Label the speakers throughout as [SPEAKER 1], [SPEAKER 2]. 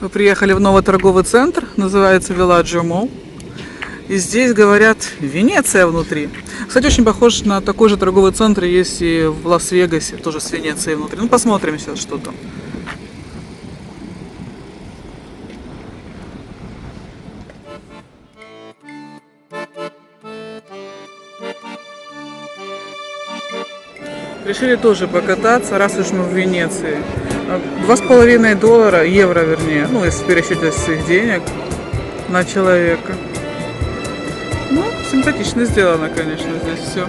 [SPEAKER 1] Мы приехали в новый торговый центр, называется Villaggio Mall. И здесь, говорят, Венеция внутри. Кстати, очень похож на такой же торговый центр есть и в Лас-Вегасе, тоже с Венецией внутри. Ну, посмотрим сейчас, что там. Решили тоже покататься, раз уж мы в Венеции. $2,5 евро, вернее, ну, если в пересчете своих денег на человека. Ну, симпатично сделано, конечно, здесь все.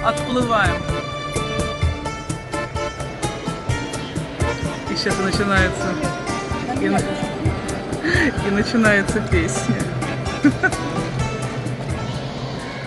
[SPEAKER 1] Отплываем. И сейчас и начинается. И начинается песня.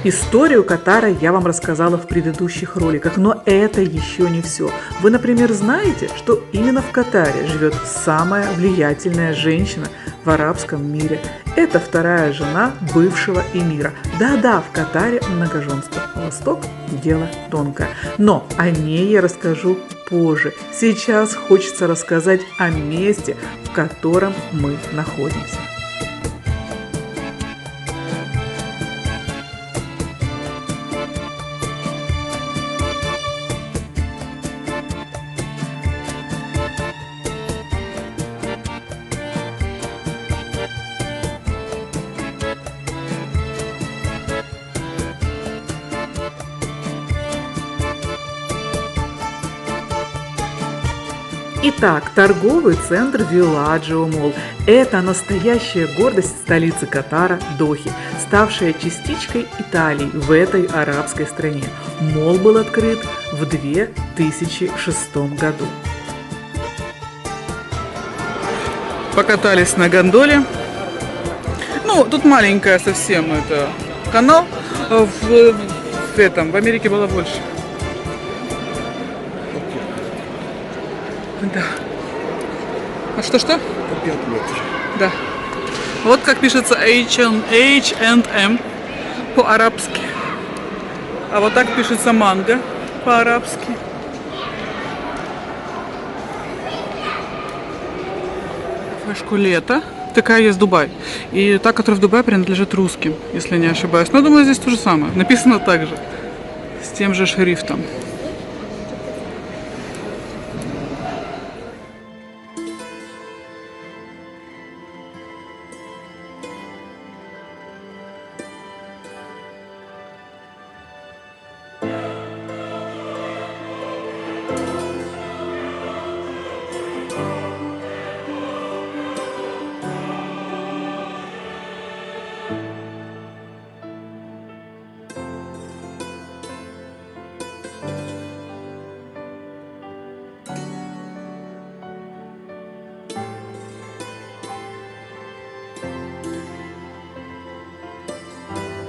[SPEAKER 1] Историю Катара я вам рассказала в предыдущих роликах, но это еще не все. Вы, например, знаете, что именно в Катаре живет самая влиятельная женщина в арабском мире. Это вторая жена бывшего эмира. Да-да, в Катаре многоженство. Восток – дело тонкое. Но о ней я расскажу позже. Сейчас хочется рассказать о месте, в котором мы находимся. Итак, торговый центр Villaggio Mall – это настоящая гордость столицы Катара Дохи, ставшая частичкой Италии в этой арабской стране. Молл был открыт в 2006 году. Покатались на гондоле. Ну, тут маленькая совсем это канал. В Америке было больше. Да. А что-что?
[SPEAKER 2] По 5 метров.
[SPEAKER 1] Да. Вот как пишется H&M по-арабски. А вот так пишется манго по-арабски. Флешку лето. Такая есть Дубай. И та, которая в Дубае, принадлежит русским, если не ошибаюсь. Но думаю, здесь то же самое. Написано так же. С тем же шрифтом.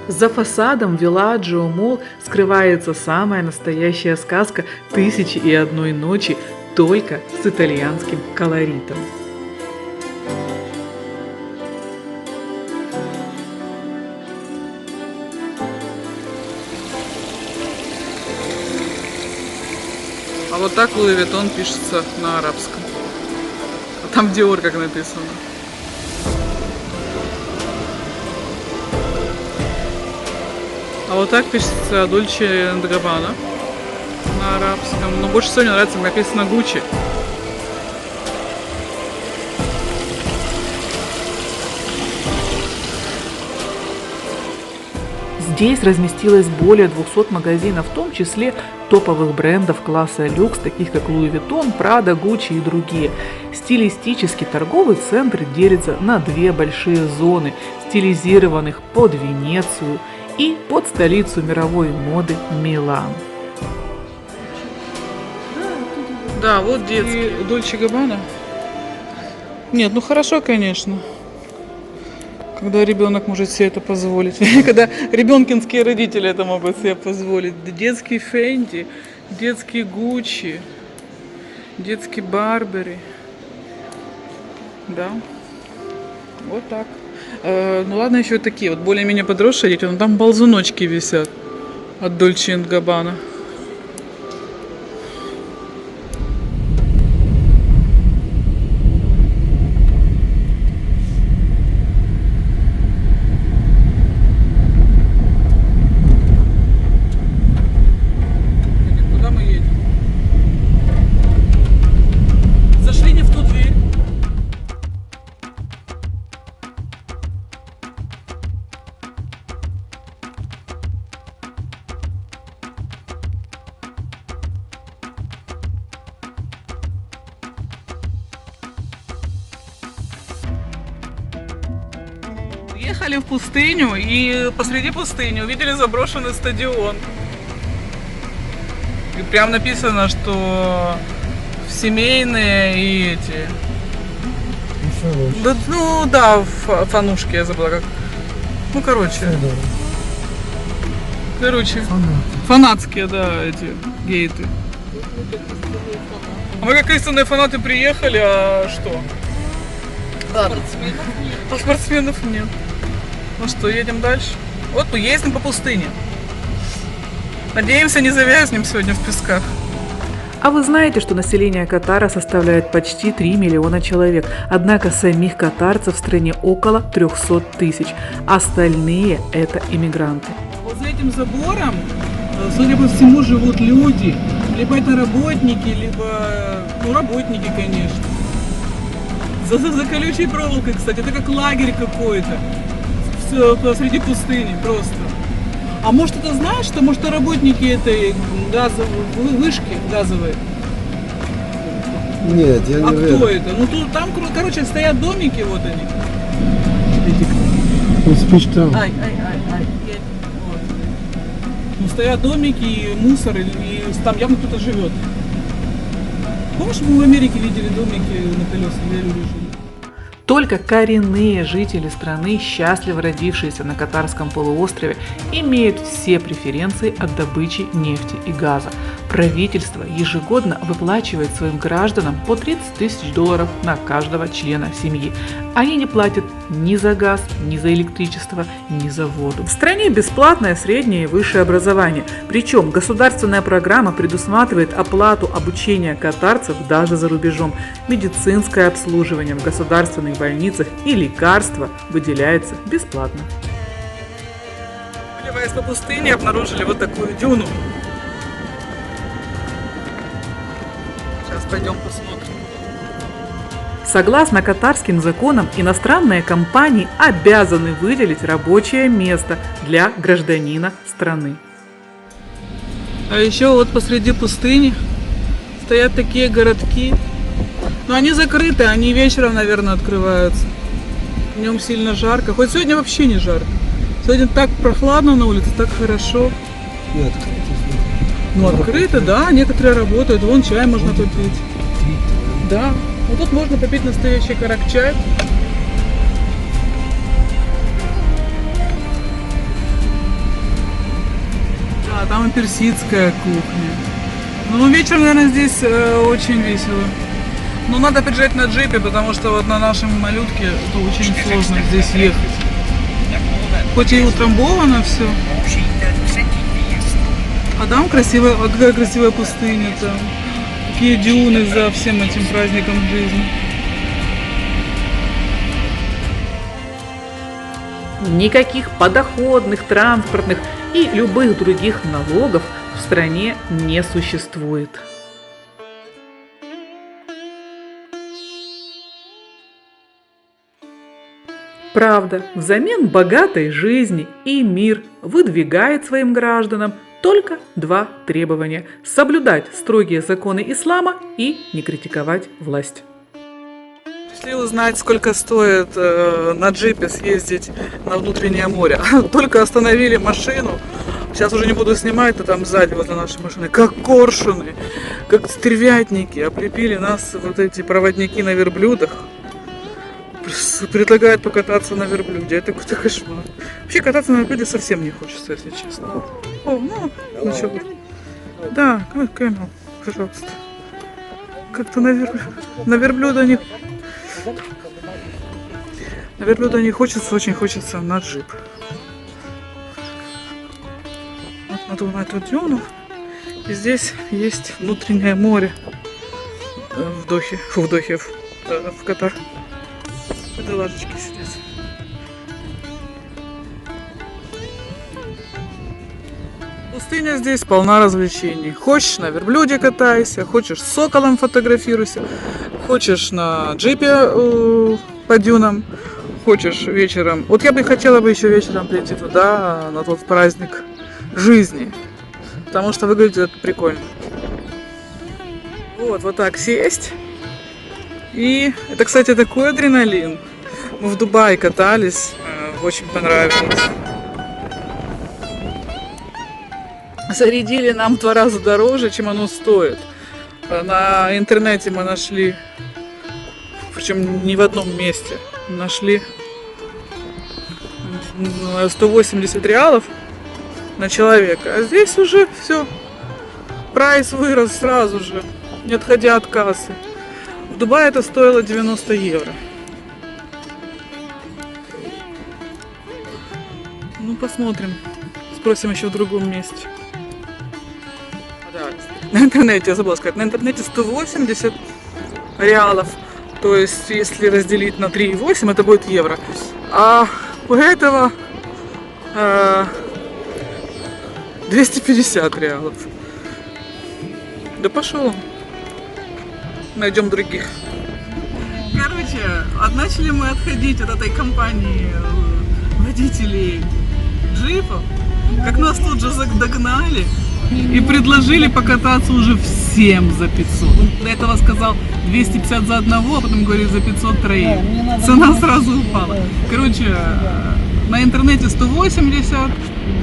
[SPEAKER 1] За фасадом Villaggio Mall скрывается самая настоящая сказка «Тысячи и одной ночи», только с итальянским колоритом. А вот так Луи Виттон пишется на арабском. А там Диор как написано. А вот так пишется Dolce & Gabbana на арабском. Но больше всего мне нравится, как написано Gucci. Здесь разместилось более 200 магазинов, в том числе топовых брендов класса люкс, таких как Louis Vuitton, Prada, Gucci и другие. Стилистически торговый центр делится на две большие зоны, стилизированных под Венецию и под столицу мировой моды Милан. Да, вот детский. Дольче Габбана. Нет, ну хорошо, конечно. Когда ребенок может себе это позволить. Когда ребенкинские родители это могут себе позволить. Детский Фенди, детский Гуччи, Детский Барбери. Да. Вот так. Ну ладно, еще такие вот более-менее подросшие дети, но там ползуночки висят от Дольче энд Габбана. Куда мы едем? Зашли не в ту дверь. Ехали в пустыню и посреди пустыни увидели заброшенный стадион. И прям написано, что семейные и эти... Да, ну да, фанушки, я забыла как. Ну короче. Короче, фанатские, да, эти гейты. А мы как истинные фанаты приехали, а что? А спортсменов нет. Ну что, едем дальше? Вот мы ездим по пустыне. Надеемся, не завязнем сегодня в песках.
[SPEAKER 2] А вы знаете, что население Катара составляет почти 3 миллиона человек, однако самих катарцев в стране около 300 тысяч, остальные – это иммигранты.
[SPEAKER 1] Вот за этим забором, судя по всему, живут люди. Либо это работники, либо, ну, работники, конечно. За колючей проволокой, кстати, это как лагерь какой-то. Все посреди пустыни просто. А может, это знаешь, что может это работники этой вышки газовой?
[SPEAKER 3] Нет, я не
[SPEAKER 1] А кто это? Ну тут там, короче, стоят домики, вот они.
[SPEAKER 3] Ну, спишь там.
[SPEAKER 1] Ай. Вот. Ну, стоят домики и мусор, и там явно кто-то живет. Помнишь, мы в Америке видели домики на колесах, где люди жили?
[SPEAKER 2] Только коренные жители страны, счастливо родившиеся на Катарском полуострове, имеют все преференции от добычи нефти и газа. Правительство ежегодно выплачивает своим гражданам по $30 тысяч на каждого члена семьи. Они не платят ни за газ, ни за электричество, ни за воду.
[SPEAKER 1] В стране бесплатное среднее и высшее образование. Причем государственная программа предусматривает оплату обучения катарцев даже за рубежом. Медицинское обслуживание в государственных больницах и лекарства выделяется бесплатно. Выливаясь по пустыне, обнаружили вот такую дюну. Сейчас пойдем посмотрим.
[SPEAKER 2] Согласно катарским законам, иностранные компании обязаны выделить рабочее место для гражданина страны.
[SPEAKER 1] А еще вот посреди пустыни стоят такие городки. Но они закрыты, они вечером, наверное, открываются. Днем сильно жарко. Хоть сегодня вообще не жарко. Сегодня так прохладно на улице, так хорошо.
[SPEAKER 3] Нет,
[SPEAKER 1] Ну, открыто, да, некоторые работают. Вон чай можно попить. Да. Вот тут можно попить настоящий карак-чай. Да, там и персидская кухня. Ну, вечером, наверное, здесь очень весело. Но надо приезжать на джипе, потому что вот на нашем малютке это очень сложно здесь ехать. Хоть и утрамбовано все. А там красивая, вот какая красивая пустыня там. Какие дюны за всем этим праздником жизни.
[SPEAKER 2] Никаких подоходных, транспортных и любых других налогов в стране не существует. Правда, взамен богатой жизни и мир выдвигает своим гражданам только два требования – соблюдать строгие законы ислама и не критиковать власть.
[SPEAKER 1] Пришли узнать, сколько стоит на джипе съездить на внутреннее море. Только остановили машину. Сейчас уже не буду снимать, а там сзади возле нашей машины. Как коршуны, как стервятники. Облепили нас вот эти проводники на верблюдах. Предлагают покататься на верблюде. Это какой-то кошмар. Вообще кататься на верблюде совсем не хочется, если честно. О, ну чего. Да, Кэмел, пожалуйста. как-то на верблюда не... На верблюда не хочется, очень хочется на джип. Вот на эту дюну. И здесь есть внутреннее море в Катар. Это лажечки сидят. Пустыня здесь полна развлечений. Хочешь на верблюде катайся, хочешь с соколом фотографируйся, хочешь на джипе по дюнам, хочешь вечером. Вот я бы хотела еще вечером прийти туда, на тот праздник жизни, потому что выглядит это прикольно. Вот так сесть. И это, кстати, такой адреналин. Мы в Дубае катались, очень понравилось. Зарядили нам в 2 раза дороже, чем оно стоит. На интернете мы нашли, причем не в одном месте, нашли 180 реалов на человека. А здесь уже все, прайс вырос сразу же, не отходя от кассы. В Дубае это стоило 90 евро. Ну, посмотрим. Спросим еще в другом месте. На интернете, я забыла сказать, на интернете 180 реалов. То есть, если разделить на 3,8, это будет евро. А у этого 250 реалов. Да пошел он. Найдем других. Короче, начали мы отходить от этой компании водителей джипов, как нас тут же догнали и предложили покататься уже всем за 500. Он до этого сказал 250 за одного, а потом говорит за 500 троих. Цена сразу упала. Короче, на интернете 180,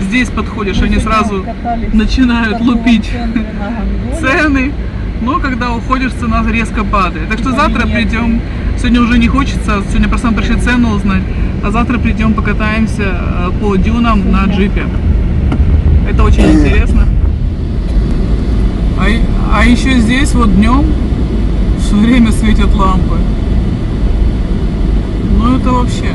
[SPEAKER 1] здесь подходишь, они сразу начинают лупить цены, но когда уходишь, цена резко падает. Так что завтра придем, сегодня уже не хочется, сегодня просто нам пришли цену узнать, а завтра придем покатаемся по дюнам на джипе. Это очень интересно. А еще здесь вот днем все время светят лампы. Ну это вообще...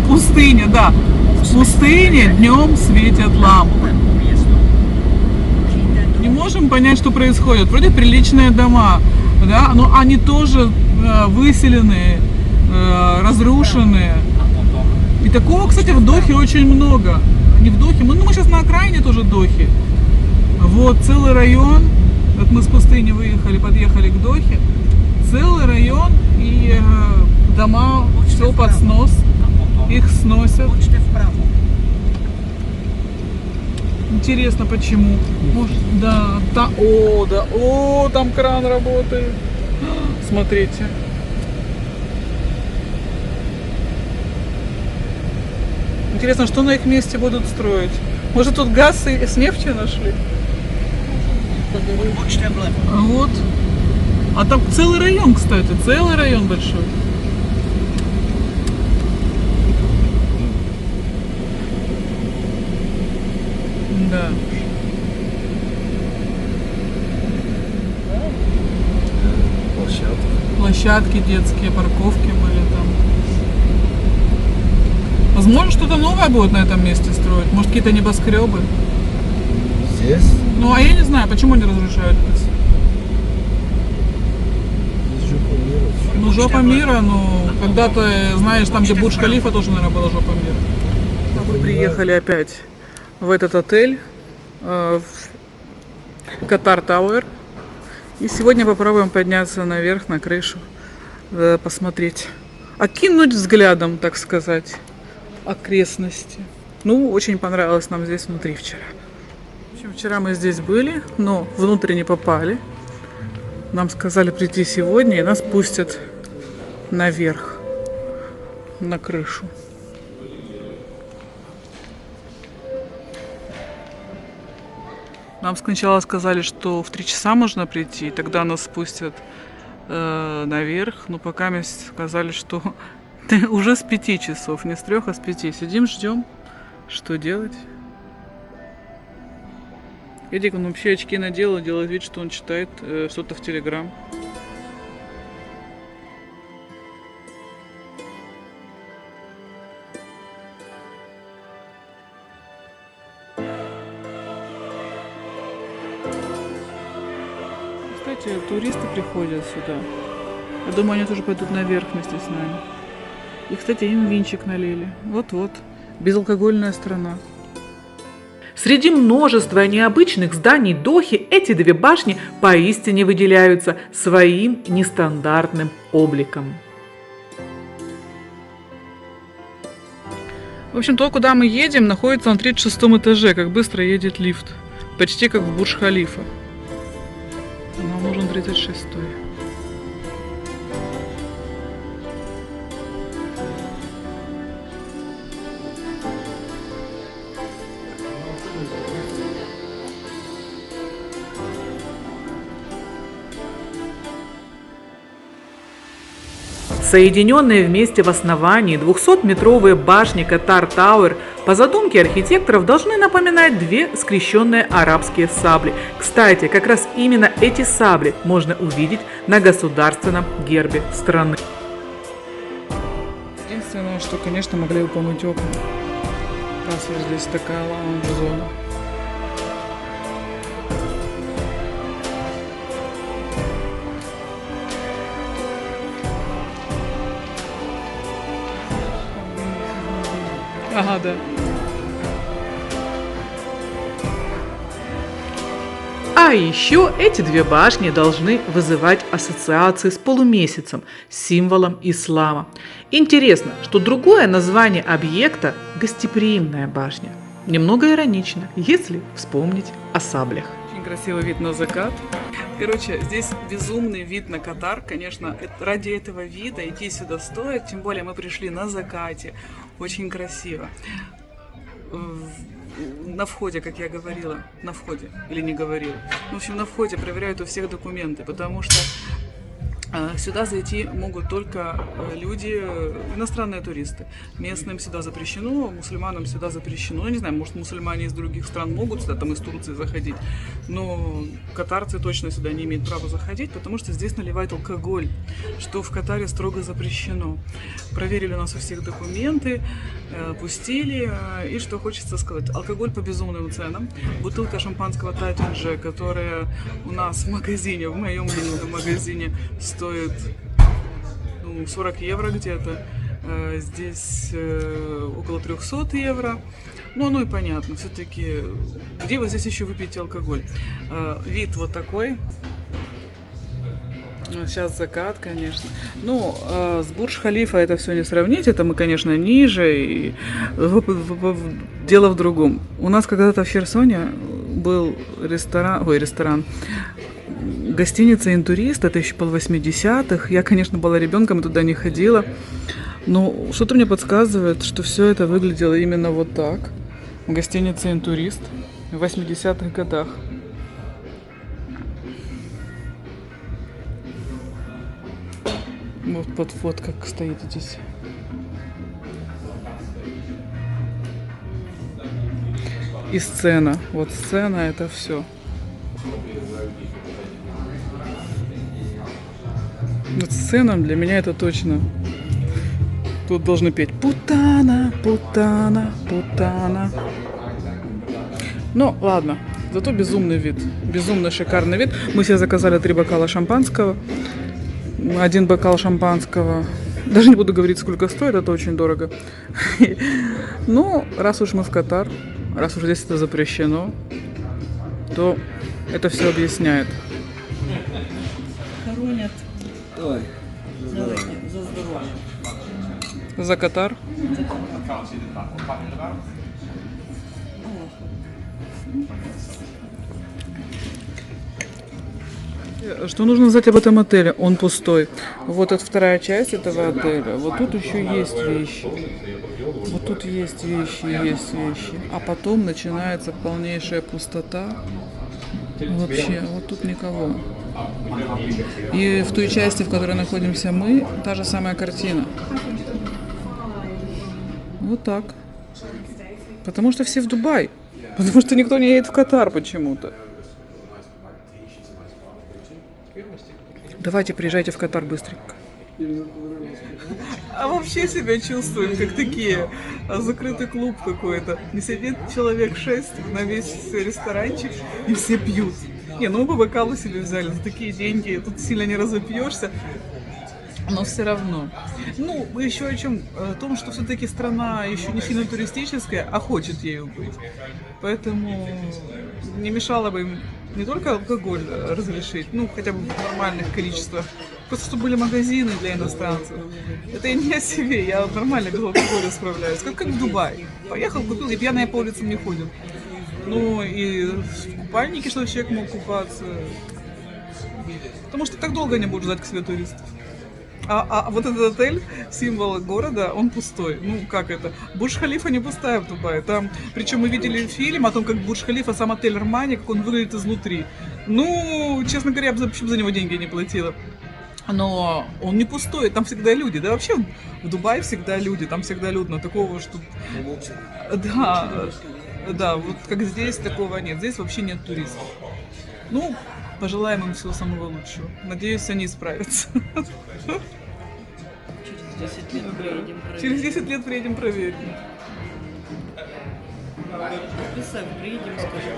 [SPEAKER 1] Пустыня, да. В пустыне днем светят лампы. Не можем понять, что происходит. Вроде приличные дома, да, но они тоже выселены, разрушенные. И такого, кстати, в Дохе очень много. Не в Дохе, мы сейчас на окраине тоже Дохи. Вот целый район. Вот мы с пустыни выехали, подъехали к Дохе. Целый район и дома все под снос. Их сносят. Интересно, почему? Может, да, там кран работает. Смотрите. Интересно, что на их месте будут строить? Может, тут газ с нефтью нашли? Вот. А там целый район, кстати, целый район большой. Да. Площадки детские, парковки были там. Возможно, что-то новое будет на этом месте строить. Может, какие-то небоскребы.
[SPEAKER 3] Здесь?
[SPEAKER 1] Ну, а я не знаю, почему они разрушают это. Ну, жопа мира, ну, когда-то, знаешь, там, где Бурдж-Халифа, тоже, наверное, была жопа мира. Мы приехали опять в этот отель, в Катар Тауэр. И сегодня попробуем подняться наверх, на крышу, посмотреть, окинуть взглядом, так сказать, окрестности. Ну, очень понравилось нам здесь внутри вчера. В общем, вчера мы здесь были, но внутрь не попали. Нам сказали прийти сегодня, и нас пустят наверх, на крышу. Нам сначала сказали, что в 3 часа можно прийти, тогда нас спустят наверх. Но пока мне сказали, что уже с 5 часов, не с 3, а с 5. Сидим, ждем, что делать.
[SPEAKER 2] Эдик, он вообще очки надел и делает вид, что он читает что-то в Телеграм. Кстати, туристы приходят сюда. Я думаю, они тоже пойдут наверх вместе с нами. И, кстати, им винчик налили. Вот-вот. Безалкогольная страна.
[SPEAKER 1] Среди множества необычных зданий Дохи эти две башни поистине выделяются своим нестандартным обликом.
[SPEAKER 2] В общем, то, куда мы едем, находится на 36 этаже. Как быстро едет лифт. Почти как в Бурдж-Халифа. Нам нужен 36-й.
[SPEAKER 1] Соединенные вместе в основании 200-метровые башни Катар Тауэр по задумке архитекторов должны напоминать две скрещенные арабские сабли. Кстати, как раз именно эти сабли можно увидеть на государственном гербе страны.
[SPEAKER 2] Единственное, что, конечно, могли бы помыть окна. Раз уж здесь такая лаунж-зона. Ага, да.
[SPEAKER 1] А еще эти две башни должны вызывать ассоциации с полумесяцем, символом ислама. Интересно, что другое название объекта – гостеприимная башня. Немного иронично, если вспомнить о саблях.
[SPEAKER 2] Очень красивый вид на закат. Короче, здесь безумный вид на Катар. Конечно, ради этого вида идти сюда стоит. Тем более мы пришли на закате. Очень красиво. На входе, как я говорила, на входе или не говорила. В общем, на входе проверяют у всех документы, потому что сюда зайти могут только люди, иностранные туристы. Местным сюда запрещено, мусульманам сюда запрещено. Ну, не знаю, может, мусульмане из других стран могут сюда, там из Турции заходить, но катарцы точно сюда не имеют права заходить, потому что здесь наливают алкоголь, что в Катаре строго запрещено. Проверили у нас у всех документы, пустили, и что хочется сказать. Алкоголь по безумным ценам. Бутылка шампанского Тайтинджа, которая у нас в магазине, в моем любимом магазине, стоит 40 евро где-то, здесь около 300 евро. Ну, оно и понятно, все-таки, где вы здесь еще выпьете алкоголь? Вид вот такой. Сейчас закат, конечно. Ну, с Бурдж-Халифа это все не сравнить, это мы, конечно, ниже. И дело в другом. У нас когда-то в Херсоне был ресторан, гостиница «Интурист», это еще пол 80-х. Я, конечно, была ребенком, туда не ходила. Но что-то мне подсказывает, что все это выглядело именно вот так. Гостиница «Интурист» в 80-х годах. Вот как стоит здесь. И сцена. Вот сцена, это все. Вот сцена для меня это точно. Тут должны петь «Путана, путана, путана». Ну, ладно. Зато безумный вид. Безумно шикарный вид. Мы себе заказали 3 бокала шампанского. 1 бокал шампанского. Даже не буду говорить, сколько стоит, это очень дорого. Ну, раз уж мы в Катар, раз уж здесь это запрещено, то это все объясняет.
[SPEAKER 4] Хоронят.
[SPEAKER 3] Ой,
[SPEAKER 4] Давайте, за здоровье.
[SPEAKER 2] За Катар. Что нужно знать об этом отеле? Он пустой. Вот это вторая часть этого отеля. Вот тут еще есть вещи. Вот тут есть вещи. А потом начинается полнейшая пустота. Вообще, вот тут никого. И в той части, в которой находимся мы, та же самая картина. Вот так. Потому что все в Дубай.
[SPEAKER 1] Потому что никто не едет в Катар почему-то. Давайте приезжайте в Катар быстренько. А вообще себя чувствуем, как такие, закрытый клуб какой-то. Не сидит человек 6 на весь ресторанчик и все пьют. Не, ну мы по бокалу себе взяли за такие деньги, тут сильно не разопьешься. Но все равно. Ну, еще о чем? О том, что все-таки страна еще не сильно туристическая, а хочет ею быть. Поэтому не мешало бы им не только алкоголь разрешить, ну, хотя бы в нормальных количествах. Просто чтобы были магазины для иностранцев. Это я не о себе, я нормально без алкоголя справляюсь. Как в Дубае. Поехал, купил, и пьяные по улицам не ходят. Ну, и в купальнике, чтобы человек мог купаться. Потому что так долго не будут ждать к себе туристов. А вот этот отель, символ города, он пустой. Ну, как это? Бурдж-Халифа не пустая в Дубае. Там, причем мы видели фильм о том, как Бурдж-Халифа, сам отель Армани, как он выглядит изнутри. Ну, честно говоря, я бы вообще за него деньги не платила. Но он не пустой, там всегда люди. Да вообще в Дубае всегда люди, там всегда людно. Такого, что... Да, вот как здесь, такого нет. Здесь вообще нет туристов. Ну, пожелаем им всего самого лучшего. Надеюсь, они справятся. Через 10 лет приедем проверим.
[SPEAKER 4] Представь, приедем, скажем,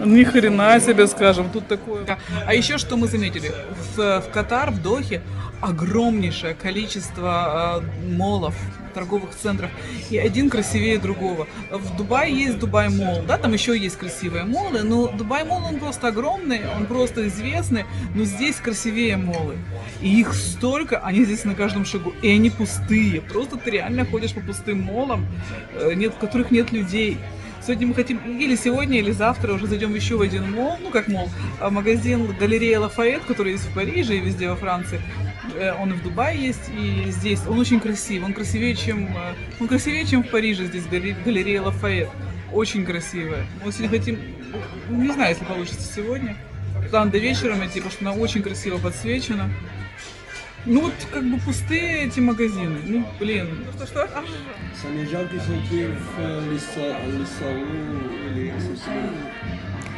[SPEAKER 1] Ни хрена себе скажем, тут такое. А еще что мы заметили? В Катар, в Дохе огромнейшее количество молов, торговых центров, и один красивее другого. В Дубае есть Дубай-молл, да, там еще есть красивые моллы, но Дубай-молл, он просто огромный, он просто известный, но здесь красивее моллы. И их столько, они здесь на каждом шагу, и они пустые, просто ты реально ходишь по пустым моллам, в которых нет людей. Сегодня мы хотим, или сегодня, или завтра уже зайдем еще в один молл, ну как молл, магазин галерея Лафайет, который есть в Париже и везде во Франции. Он и в Дубае есть, и здесь. Он очень красивый, он красивее, чем в Париже здесь галерея Лафайет. Очень красивая. Мы сегодня хотим, не знаю, если получится сегодня, там до вечера идти, потому что она очень красиво подсвечена. Ну вот как бы пустые эти магазины. Ну блин. Что?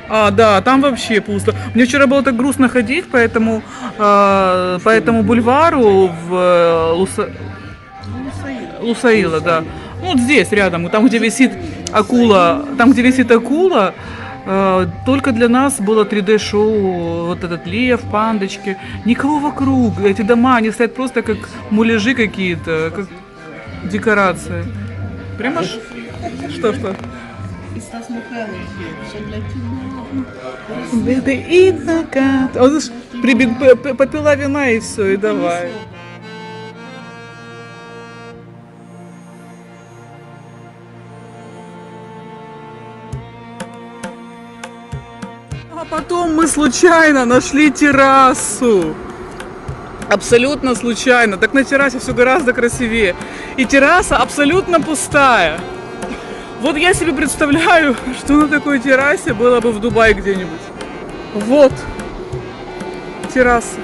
[SPEAKER 1] Да, там вообще пусто. Мне вчера было так грустно ходить по этому бульвару в Лусаила, да. Ну, вот здесь рядом, там, где висит акула, только для нас было 3D-шоу, вот этот лев, пандочки. Никого вокруг, эти дома, они стоят просто как муляжи какие-то, как декорации. Прямо ж... Что?
[SPEAKER 4] и Стас Михайлов, все для тебя.
[SPEAKER 1] Он попила вина и все, и давай. А потом мы случайно нашли террасу. Абсолютно случайно. Так на террасе все гораздо красивее. И терраса абсолютно пустая. Вот я себе представляю, что на такой террасе было бы в Дубае где-нибудь. Вот терраса.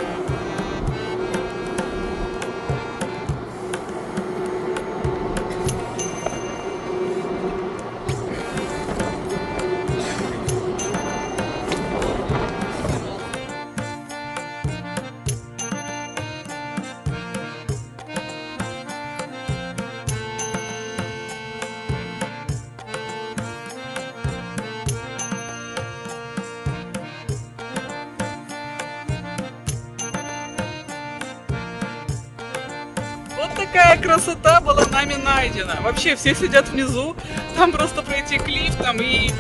[SPEAKER 1] Вот такая красота была нами найдена. Вообще все сидят внизу, там просто пройти к лифтам и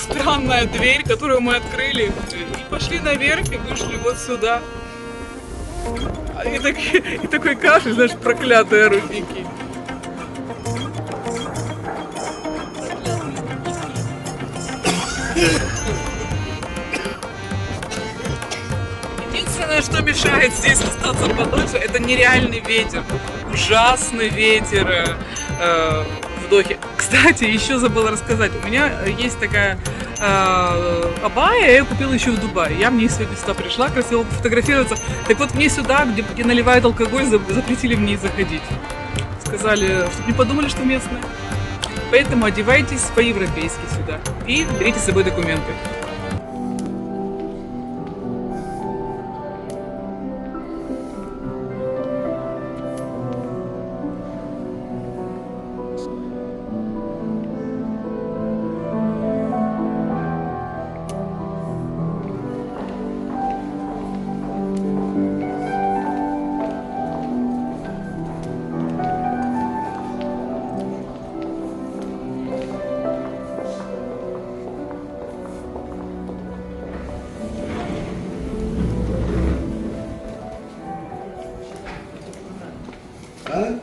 [SPEAKER 1] странная дверь, которую мы открыли. И пошли наверх и вышли вот сюда. И такой кашель, знаешь, проклятые рудники. Единственное, что мешает здесь остаться подольше, это нереальный ветер. Ужасный ветер в Дохе. Кстати, еще забыла рассказать. У меня есть такая абая, я ее купила еще в Дубае. Я мне сегодня сюда пришла красиво фотографироваться. Так вот, мне сюда, где наливают алкоголь, запретили в ней заходить. Сказали, чтобы не подумали, что местные.
[SPEAKER 2] Поэтому одевайтесь по-европейски сюда и берите с собой документы.
[SPEAKER 3] А?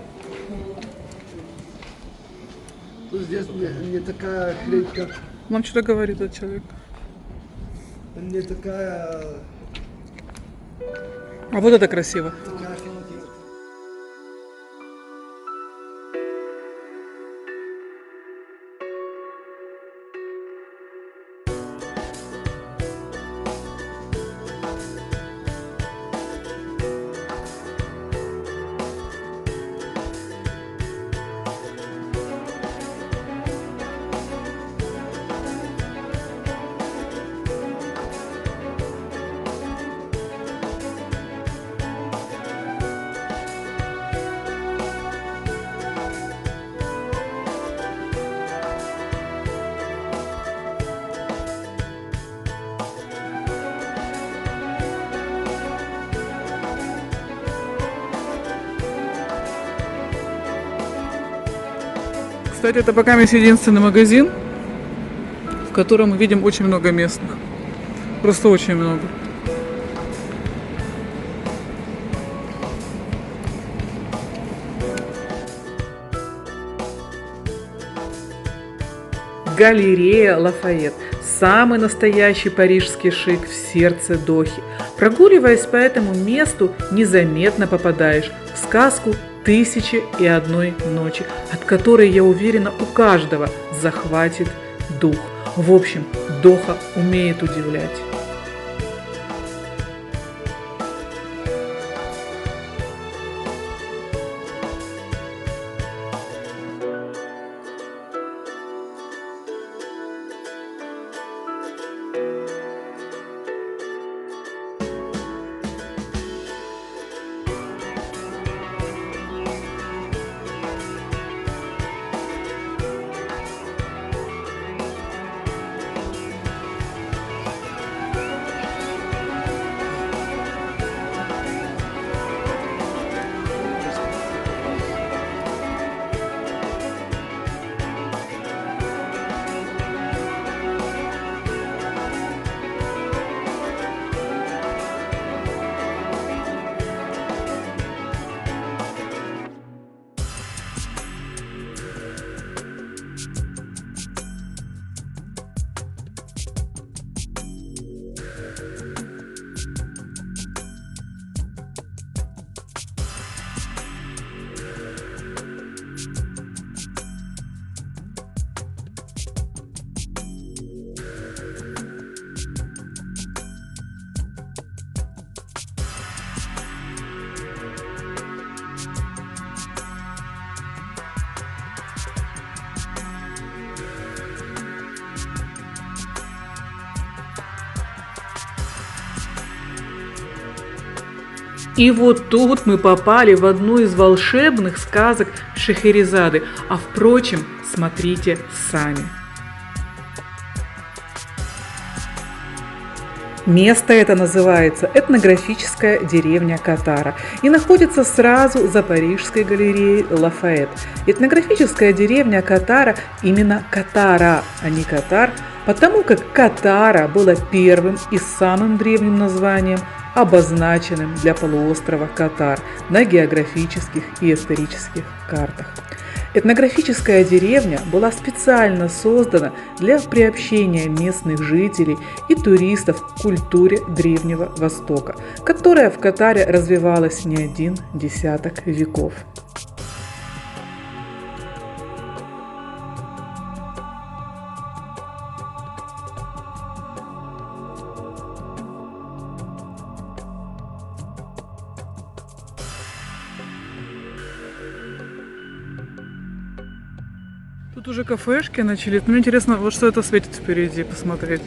[SPEAKER 3] Ну, здесь не такая хрень, как...
[SPEAKER 2] Вам что-то говорит этот человек.
[SPEAKER 3] Не такая...
[SPEAKER 2] А вот это красиво.
[SPEAKER 3] такая хрень.
[SPEAKER 2] Кстати, это пока единственный магазин, в котором мы видим очень много местных. Просто очень много.
[SPEAKER 1] Галерея Лафайет. Самый настоящий парижский шик в сердце Дохи. Прогуливаясь по этому месту, незаметно попадаешь в сказку «Тысячи и одной ночи», от которой, я уверена, у каждого захватит дух. В общем, Доха умеет удивлять. И вот тут мы попали в одну из волшебных сказок Шахерезады. А впрочем, смотрите сами. Место это называется этнографическая деревня Катара и находится сразу за Парижской галереей Лафайет. Этнографическая деревня Катара именно Катара, а не Катар, потому как Катара было первым и самым древним названием, обозначенным для полуострова Катар на географических и исторических картах. Этнографическая деревня была специально создана для приобщения местных жителей и туристов к культуре Древнего Востока, которая в Катаре развивалась не один десяток веков.
[SPEAKER 2] Тут уже кафешки начались. Мне интересно, вот что это светит впереди, посмотреть.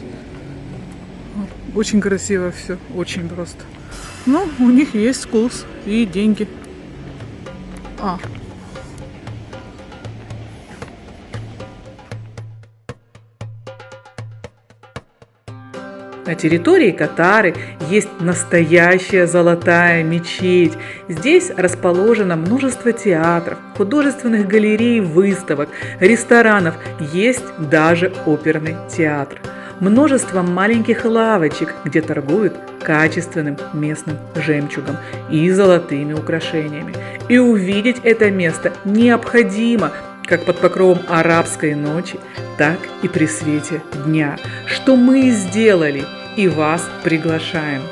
[SPEAKER 2] Очень красиво все, очень просто. Ну, у них есть вкус и деньги.
[SPEAKER 1] На территории Катары есть настоящая золотая мечеть. Здесь расположено множество театров, художественных галерей, выставок, ресторанов, есть даже оперный театр. Множество маленьких лавочек, где торгуют качественным местным жемчугом и золотыми украшениями. И увидеть это место необходимо, как под покровом арабской ночи, так и при свете дня, что мы и сделали, и вас приглашаем.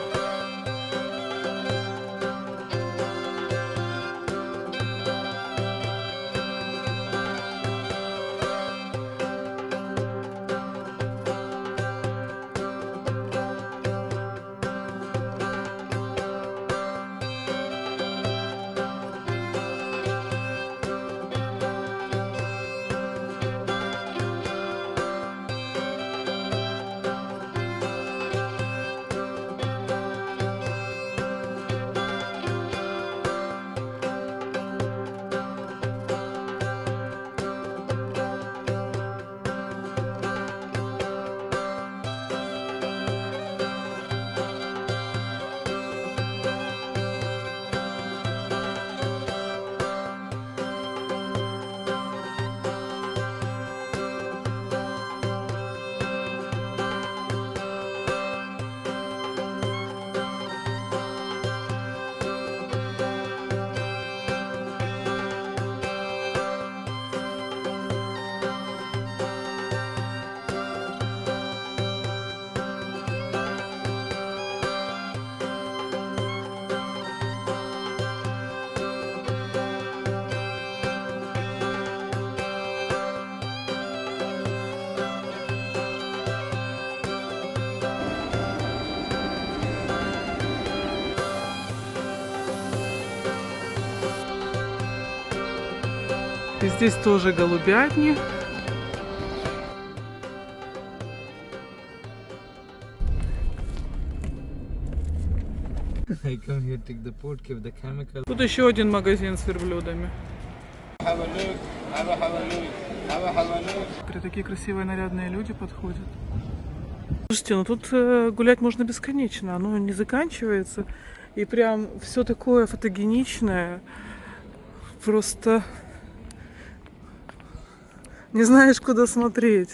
[SPEAKER 2] И здесь тоже голубятни. Тут еще один магазин с верблюдами. Такие красивые нарядные люди подходят. Слушайте, ну тут гулять можно бесконечно, оно не заканчивается. И прям все такое фотогеничное. Просто не знаешь, куда смотреть.